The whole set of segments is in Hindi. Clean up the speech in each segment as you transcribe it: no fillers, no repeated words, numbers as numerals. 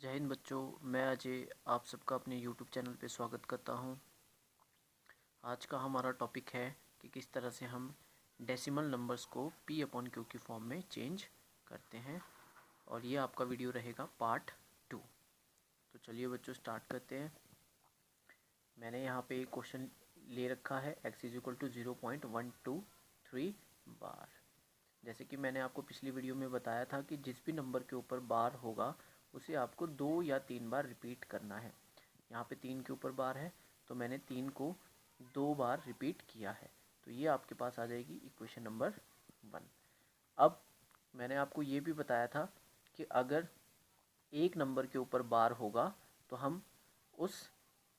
जय हिंद बच्चों, मैं अजय आप सबका अपने YouTube चैनल पे स्वागत करता हूँ। आज का हमारा टॉपिक है कि किस तरह से हम डेसिमल नंबर्स को P अपॉन Q की फॉर्म में चेंज करते हैं, और ये आपका वीडियो रहेगा पार्ट 2। तो चलिए बच्चों स्टार्ट करते हैं। मैंने यहाँ पे एक क्वेश्चन ले रखा है x इज इक्वल टू 0.123 बार। जैसे कि मैंने आपको पिछली वीडियो में बताया था कि जिस भी नंबर के ऊपर बार होगा उसे आपको 2 या 3 बार रिपीट करना है। यहाँ पे 3 के ऊपर बार है तो मैंने 3 को 2 बार रिपीट किया है, तो ये आपके पास आ जाएगी इक्वेशन नंबर 1। अब मैंने आपको ये भी बताया था कि अगर एक नंबर के ऊपर बार होगा तो हम उस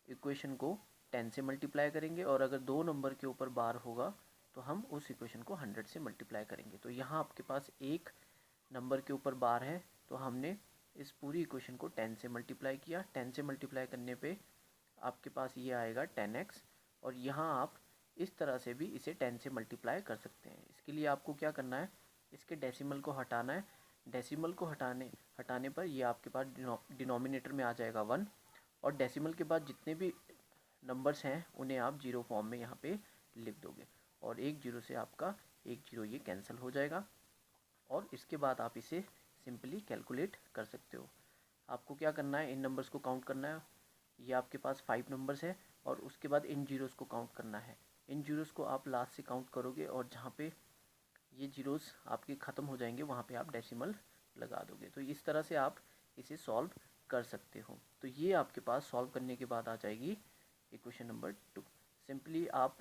इक्वेशन को 10 से मल्टीप्लाई करेंगे, और अगर 2 नंबर के ऊपर बार होगा तो हम उस इक्वेशन को 100 से मल्टीप्लाई करेंगे। तो यहाँ आपके पास एक नंबर के ऊपर बार है तो हमने इस पूरी इक्वेशन को 10 से मल्टीप्लाई किया। 10 से मल्टीप्लाई करने पे आपके पास ये आएगा 10x, और यहाँ आप इस तरह से भी इसे 10 से मल्टीप्लाई कर सकते हैं। इसके लिए आपको क्या करना है, इसके डेसिमल को हटाना है। डेसिमल को हटाने पर ये आपके पास डिनोमिनेटर में आ जाएगा 1, और डेसिमल के बाद जितने भी नंबर्स हैं उन्हें आप जीरो फॉर्म में यहाँ पे लिख दोगे, और एक जीरो से आपका एक जीरो ये कैंसिल हो जाएगा, और इसके बाद आप इसे सिंपली कैलकुलेट कर सकते हो। आपको क्या करना है, इन नंबर्स को काउंट करना है। ये आपके पास 5 नंबर्स है, और उसके बाद इन जीरोस को काउंट करना है। इन जीरोस को आप लास्ट से काउंट करोगे, और जहाँ पे ये जीरोस आपके ख़त्म हो जाएंगे वहाँ पे आप डेसिमल लगा दोगे। तो इस तरह से आप इसे सॉल्व कर सकते हो। तो ये आपके पास सॉल्व करने के बाद आ जाएगी इक्वेशन नंबर 2। सिंपली आप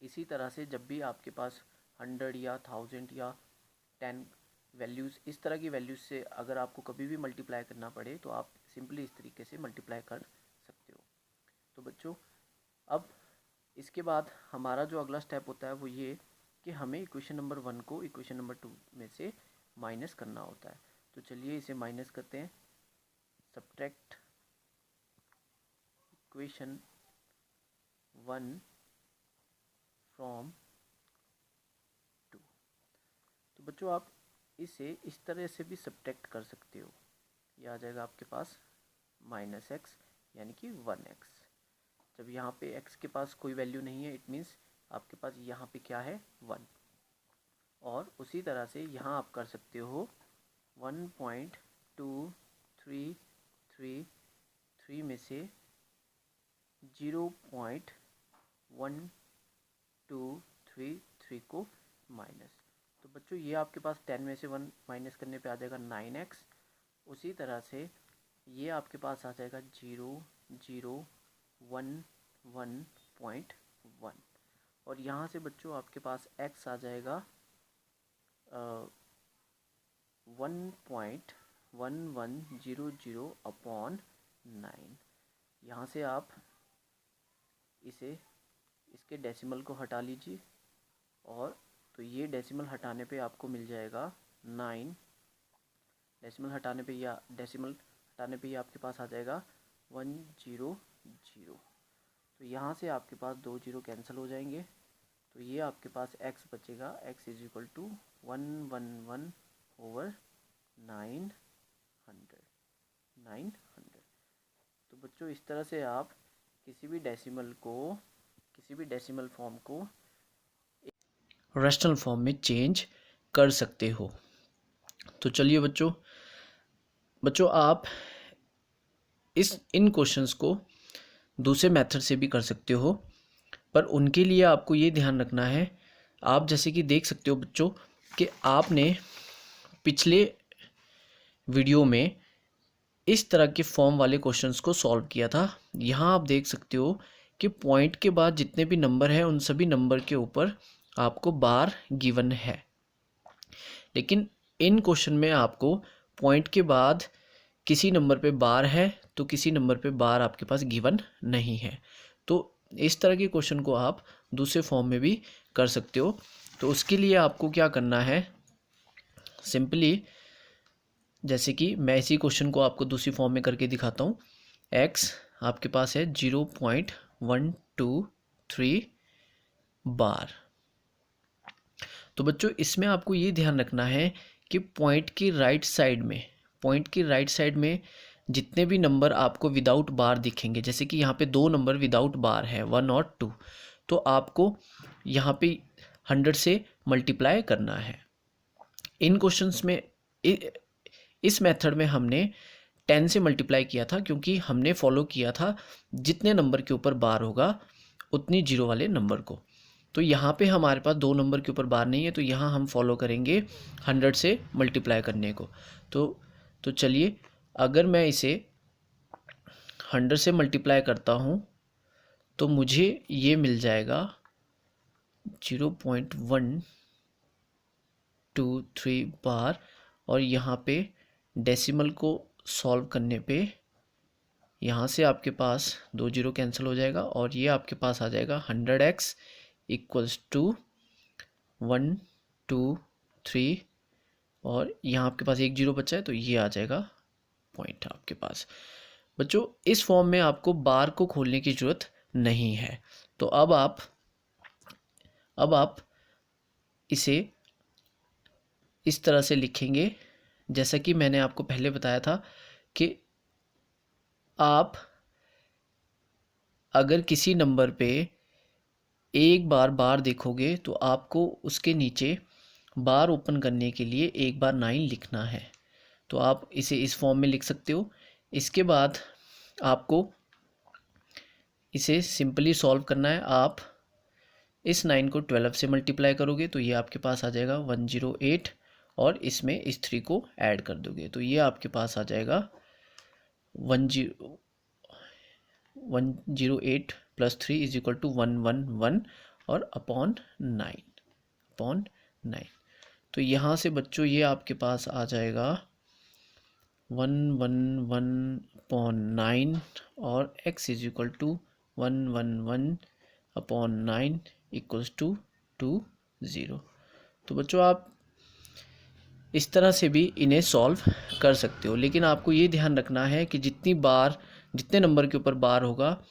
इसी तरह से जब भी आपके पास 100 या 1000 या 10 वैल्यूज़, इस तरह की वैल्यूज़ से अगर आपको कभी भी मल्टीप्लाई करना पड़े तो आप सिंपली इस तरीके से मल्टीप्लाई कर सकते हो। तो बच्चों अब इसके बाद हमारा जो अगला स्टेप होता है वो ये कि हमें इक्वेशन नंबर 1 को इक्वेशन नंबर 2 में से माइनस करना होता है। तो चलिए इसे माइनस करते हैं। Subtract equation 1 from 2। तो बच्चों आप इसे इस तरह से भी सब्ट्रैक्ट कर सकते हो। ये आ जाएगा आपके पास -x यानी कि 1x। जब यहाँ पे x के पास कोई वैल्यू नहीं है, इट मीन्स आपके पास यहाँ पे क्या है 1। और उसी तरह से यहाँ आप कर सकते हो 1.2333 में से 0.1233 को माइनस। तो बच्चों ये आपके पास 10 में से 1 माइनस करने पे आ जाएगा 9x। उसी तरह से ये आपके पास आ जाएगा 0.0111.1, और यहाँ से बच्चों आपके पास x आ जाएगा 1.1100/9। यहाँ से आप इसके डेसिमल को हटा लीजिए, और तो ये डेसिमल हटाने पे आपको मिल जाएगा 9। डेसिमल हटाने पे ये आपके पास आ जाएगा 100। तो यहाँ से आपके पास 2 जीरो कैंसिल हो जाएंगे, तो ये आपके पास x बचेगा। x is equal to 111/900। तो बच्चों इस तरह से आप किसी भी डेसिमल फॉर्म को रैशनल फॉर्म में चेंज कर सकते हो। तो चलिए बच्चों आप इन क्वेश्चंस को दूसरे मेथड से भी कर सकते हो, पर उनके लिए आपको ये ध्यान रखना है। आप जैसे कि देख सकते हो बच्चों कि आपने पिछले वीडियो में इस तरह के फॉर्म वाले क्वेश्चंस को सॉल्व किया था। यहाँ आप देख सकते हो कि पॉइंट के बाद जितने भी नंबर हैं उन सभी नंबर के ऊपर आपको बार गिवन है, लेकिन इन क्वेश्चन में आपको पॉइंट के बाद किसी नंबर पे बार है तो किसी नंबर पे बार आपके पास गिवन नहीं है। तो इस तरह के क्वेश्चन को आप दूसरे फॉर्म में भी कर सकते हो। तो उसके लिए आपको क्या करना है, सिंपली जैसे कि मैं इसी क्वेश्चन को आपको दूसरी फॉर्म में करके दिखाता हूँ। x आपके पास है 0.123 बार। तो बच्चों इसमें आपको ये ध्यान रखना है कि पॉइंट की राइट साइड में जितने भी नंबर आपको विदाउट बार दिखेंगे, जैसे कि यहाँ पे 2 नंबर विदाउट बार है 1 और 2, तो आपको यहाँ पे 100 से मल्टीप्लाई करना है। इन क्वेश्चंस में इस मेथड में हमने 10 से मल्टीप्लाई किया था, क्योंकि हमने फॉलो किया था जितने नंबर के ऊपर बार होगा उतनी जीरो वाले नंबर को। तो यहाँ पे हमारे पास 2 नंबर के ऊपर बार नहीं है, तो यहाँ हम फॉलो करेंगे 100 से मल्टीप्लाई करने को। तो चलिए, अगर मैं इसे 100 से मल्टीप्लाई करता हूँ तो मुझे ये मिल जाएगा 0.123 बार, और यहाँ पे डेसिमल को सॉल्व करने पे यहाँ से आपके पास 2 जीरो कैंसिल हो जाएगा, और ये आपके पास आ जाएगा 100x इक्वल्स टू 123, और यहाँ आपके पास 1 जीरो बचा है, तो ये आ जाएगा पॉइंट आपके पास। बच्चों, इस फॉर्म में आपको बार को खोलने की ज़रूरत नहीं है। तो अब आप इसे इस तरह से लिखेंगे, जैसा कि मैंने आपको पहले बताया था कि आप अगर किसी नंबर पे एक बार देखोगे तो आपको उसके नीचे बार ओपन करने के लिए एक बार 9 लिखना है। तो आप इसे इस फॉर्म में लिख सकते हो। इसके बाद आपको इसे सिंपली सॉल्व करना है। आप इस 9 को 12 से मल्टीप्लाई करोगे तो ये आपके पास आ जाएगा 108, और इसमें इस 3 को ऐड कर दोगे तो ये आपके पास आ जाएगा 108 प्लस 3 इज इक्वल टू 111 और अपॉन 9। तो यहाँ से बच्चों ये आपके पास आ जाएगा 111/9 और x is equal to 111/9 equals to 20। तो बच्चों, आप इस तरह से भी इन्हें सॉल्व कर सकते हो, लेकिन आपको ये ध्यान रखना है कि जितने नंबर के ऊपर बार होगा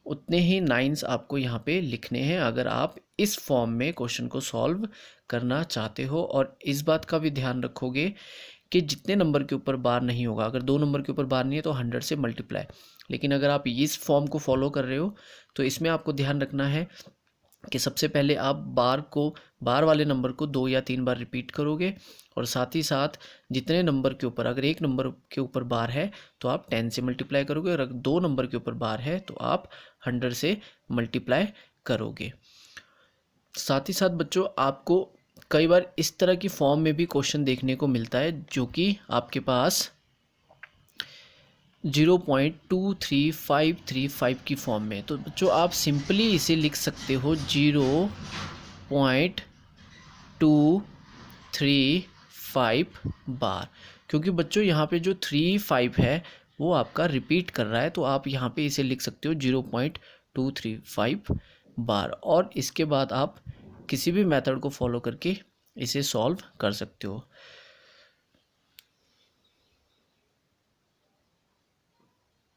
उतने ही 9s आपको यहाँ पे लिखने हैं, अगर आप इस फॉर्म में क्वेश्चन को सॉल्व करना चाहते हो। और इस बात का भी ध्यान रखोगे कि जितने नंबर के ऊपर बार नहीं होगा, अगर 2 नंबर के ऊपर बार नहीं है तो 100 से मल्टीप्लाई, लेकिन अगर आप इस फॉर्म को फॉलो कर रहे हो तो इसमें आपको ध्यान रखना है कि सबसे पहले आप बार वाले नंबर को 2 या 3 बार रिपीट करोगे, और साथ ही साथ जितने नंबर के ऊपर, अगर 1 नंबर के ऊपर बार है तो आप 10 से मल्टीप्लाई करोगे, और अगर 2 नंबर के ऊपर बार है तो आप 100 से मल्टीप्लाई करोगे। साथ ही साथ बच्चों, आपको कई बार इस तरह की फॉर्म में भी क्वेश्चन देखने को मिलता है जो कि आपके पास 0.23535 की फॉर्म में। तो बच्चों, आप सिंपली इसे लिख सकते हो 0.235 बार, क्योंकि बच्चों यहाँ पे जो 35 है वो आपका रिपीट कर रहा है, तो आप यहाँ पे इसे लिख सकते हो 0.235 बार, और इसके बाद आप किसी भी मेथड को फॉलो करके इसे सॉल्व कर सकते हो।